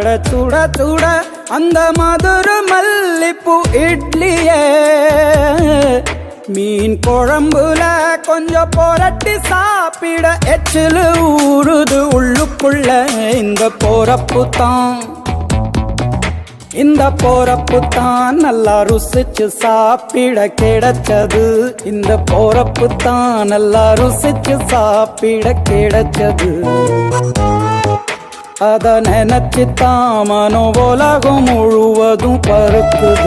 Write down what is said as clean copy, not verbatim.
அட சுட சுட அந்த மதுர மல்லிப்பூ இட்லியே மீன் குழம்புல கொஞ்சம் புரட்டி சாப்பிட எச்சிலு ஊறுது உள்ளுக்குள்ள. இந்த போறப்பு தான் நல்லா ருசிச்சு சாப்பிட கிடைச்சது. இந்த போறப்பு தான் நல்லா ருசிச்சு சாப்பிட கிடைச்சது. அத நினைச்சுத்தான் மனோ உலகம் முழுவதும் பருக்குது.